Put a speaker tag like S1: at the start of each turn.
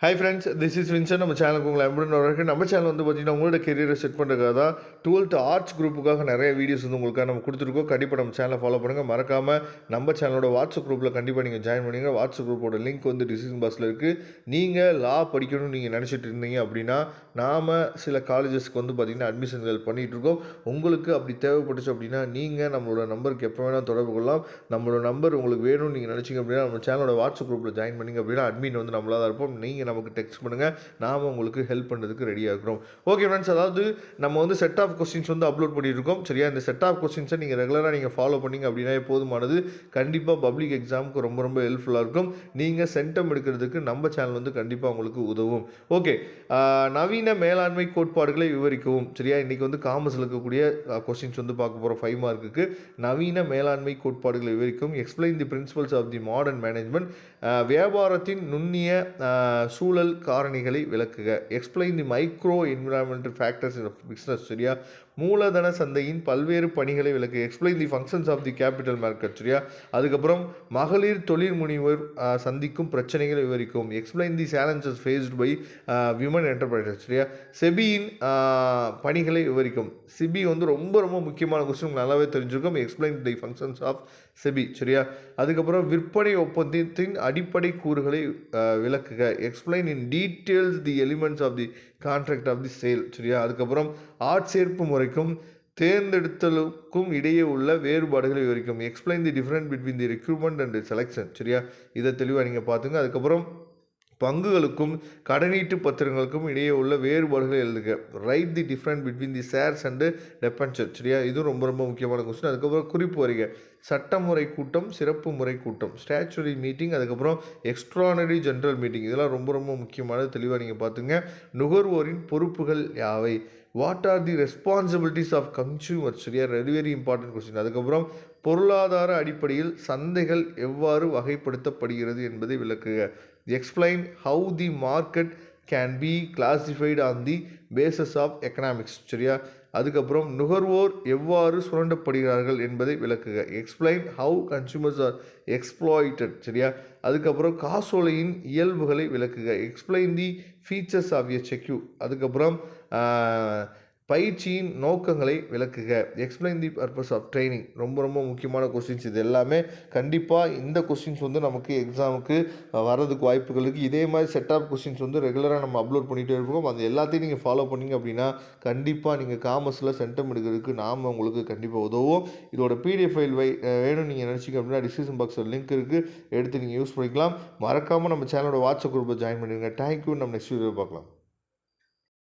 S1: Hi friends, this is Vinson. நம்ம சேனலுக்கு உங்களை அன்புடன் நம்ம சேனல் வந்து பார்த்தீங்கன்னா உங்களோட கெரியரை செட் பண்ணுறதுக்காக தான் 12th ஆர்ட்ஸ் குரூப்புக்காக நிறைய வீடியோஸ் வந்து உங்களுக்காக நம்ம கொடுத்துருக்கோம். கண்டிப்பாக நம்ம சேனலை ஃபாலோ பண்ணுங்கள். மறக்காமல் நம்ம சேனலோட வாட்ஸ்அப் குரூப்பில் கண்டிப்பாக நீங்கள் ஜாயின் பண்ணுங்கள். வாட்ஸ்அப் குரூப்போட லிங்க் வந்து டிஸ்கிரிப்ஷன் பாக்ஸில் இருக்குது. நீங்கள் லா படிக்கணும்னு நீங்கள் நினச்சிட்டு இருந்தீங்க அப்படின்னா நாம் சில காலேஜஸ்க்கு வந்து பார்த்திங்கன்னா அட்மிஷன்கள் பண்ணிகிட்ருக்கோம். உங்களுக்கு அப்படி தேவைப்பட்டுச்சு அப்படின்னா நீங்கள் நம்மளோட நம்பருக்கு எப்போ வேணால் தொடர்பு கொள்ளலாம். நம்மளோட நம்பர் உங்களுக்கு வேணும்னு நீங்கள் நினச்சிங்க அப்படின்னா நம்ம சேனலோட வாட்ஸ்அப் குரூப்பில் ஜாயின் பண்ணிங்க அப்படின்னா அட்மின் வந்து நம்மளாக தான் இருப்போம். நீங்கள் நமக்கு டெக்ஸ்ட் பண்ணுங்கள், நாம் உங்களுக்கு ஹெல்ப் பண்ணுறதுக்கு ரெடியாக இருக்கிறோம். ஓகே ஃப்ரெண்ட்ஸ், அதாவது நம்ம வந்து செட் ஆஃப் கொஸ்டின்ஸ் வந்து அப்லோட் பண்ணியிருக்கோம். சரியா, இந்த செட் ஆஃப் கொஸ்டின்ஸை நீங்கள் ரெகுலராக நீங்கள் ஃபாலோ பண்ணிங்க அப்படின்னா போதுமானது. கண்டிப்பாக பப்ளிக் எக்ஸாமுக்கு ரொம்ப ரொம்ப ஹெல்ப்ஃபுல்லாக இருக்கும். நீங்கள் சென்டம் எடுக்கிறதுக்கு நம்ம சேனல் வந்து கண்டிப்பாக உங்களுக்கு உதவும். ஓகே, நவீன மேலாண்மை கோட்பாடுகளை விவரிக்கவும். சரியா, இன்றைக்கி வந்து காமர்ஸில் இருக்கக்கூடிய கொஸ்டின்ஸ் வந்து பார்க்க போகிறோம். 5 மார்க்குக்கு நவீன மேலாண்மை கோட்பாடுகளை விவரிக்கவும். Explain the principles of the modern management. வியாபாரத்தின் நுண்ணிய சூழல் காரணிகளை விளக்குக. Explain the micro environmental factors in business. சரியா, மூலதன சந்தையின் பல்வேறு பணிகளை விளக்கு. Explain the functions of the capital market. சரியா, அதுக்கப்புறம் மகளிர் தொழில் முனைவோர் சந்திக்கும் பிரச்சனைகளை விவரிக்கும். Explain the challenges faced by women enterprises. சரியா, செபியின் பணிகளை விவரிக்கும். செபி வந்து ரொம்ப ரொம்ப முக்கியமான கொஸ்டின், நல்லாவே தெரிஞ்சிருக்கும். Explain the functions of SEBI. சரியா, அதுக்கப்புறம் விற்பனை ஒப்பந்தத்தின் அடிப்படை கூறுகளை விளக்குக. Explain in details the elements of the contract of the sale. சரியா, அதுக்கப்புறம் ஆட்சேர்ப்பு முறைக்கும் தேர்ந்தெடுத்தலுக்கும் இடையே உள்ள வேறுபாடுகளை விவரிக்கும். Explain the different between the recruitment and selection. சரியா, இதை தெளிவாக நீங்கள் பார்த்துங்க. அதுக்கப்புறம் பங்குகளுக்கும் கடனீட்டு பத்திரங்களுக்கும் இடையே உள்ள வேறுபாடுகளை எழுதுக. Write the different between the shares and debenture. சரியா, இதுவும் ரொம்ப ரொம்ப முக்கியமான கொஸ்டின். அதுக்கப்புறம் குறிப்பு வரிக. சட்டமுறை கூட்டம், சிறப்பு முறை கூட்டம், ஸ்டாச்சுரி மீட்டிங், அதுக்கப்புறம் எக்ஸ்ட்ரானரி ஜென்ரல் மீட்டிங். இதெல்லாம் ரொம்ப ரொம்ப முக்கியமானது, தெளிவாக நீங்கள் பார்த்துங்க. நுகர்வோரின் பொறுப்புகள் யாவை? What are the responsibilities of consumer. சரியா, வெரி வெரி இம்பார்ட்டன்ட் கொஸ்டின். அதுக்கப்புறம் பொருளாதார அடிப்படையில் சந்தைகள் எவ்வாறு வகைப்படுத்தப்படுகிறது என்பதை விளக்குக. Explain how the market can be classified on the bases of economics. சரியா, அதுக்கப்புறம் நுகர்வோர் எவ்வாறு சுரண்டப்படுகிறார்கள் என்பதை விளக்குக. Explain how consumers are exploited. சரியா, அதுக்கப்புறம் காசோலையின் இயல்புகளை விளக்குக. Explain the features of a cheque. அதுக்கப்புறம் பயிற்சியின் நோக்கங்களை விளக்குக. Explain the purpose of training. ரொம்ப ரொம்ப முக்கியமான கொஸ்டின்ஸ் இது எல்லாமே. கண்டிப்பாக இந்த கொஸ்டின்ஸ் வந்து நமக்கு எக்ஸாமுக்கு வர்றதுக்கு வாய்ப்புகள் இருக்குது. இதே மாதிரி செட் ஆஃப் கொஸ்டின்ஸ் வந்து ரெகுலராக நம்ம அப்லோட் பண்ணிகிட்டே இருப்போம். அது எல்லாத்தையும் நீங்கள் ஃபாலோ பண்ணிங்க அப்படின்னா கண்டிப்பாக நீங்கள் காமர்ஸில் சென்டம் எடுக்கிறதுக்கு நாம் உங்களுக்கு கண்டிப்பாக உதவும். இதோட பிடிஎஃப் ஃபைல் வேணும் நீங்கள் நினச்சிங்க அப்படின்னா டிஸ்கிரிப்ஷன் பாக்ஸில் லிங்க் இருக்குது, எடுத்து நீங்கள் யூஸ் பண்ணிக்கலாம். மறக்காமல் நம்ம சேனலோட வாட்ஸ்அப் குரூப்பை ஜாயின் பண்ணிடுங்க. தேங்க்யூ. நம்ம நெக்ஸ்ட் வீடியோ பார்க்கலாம்.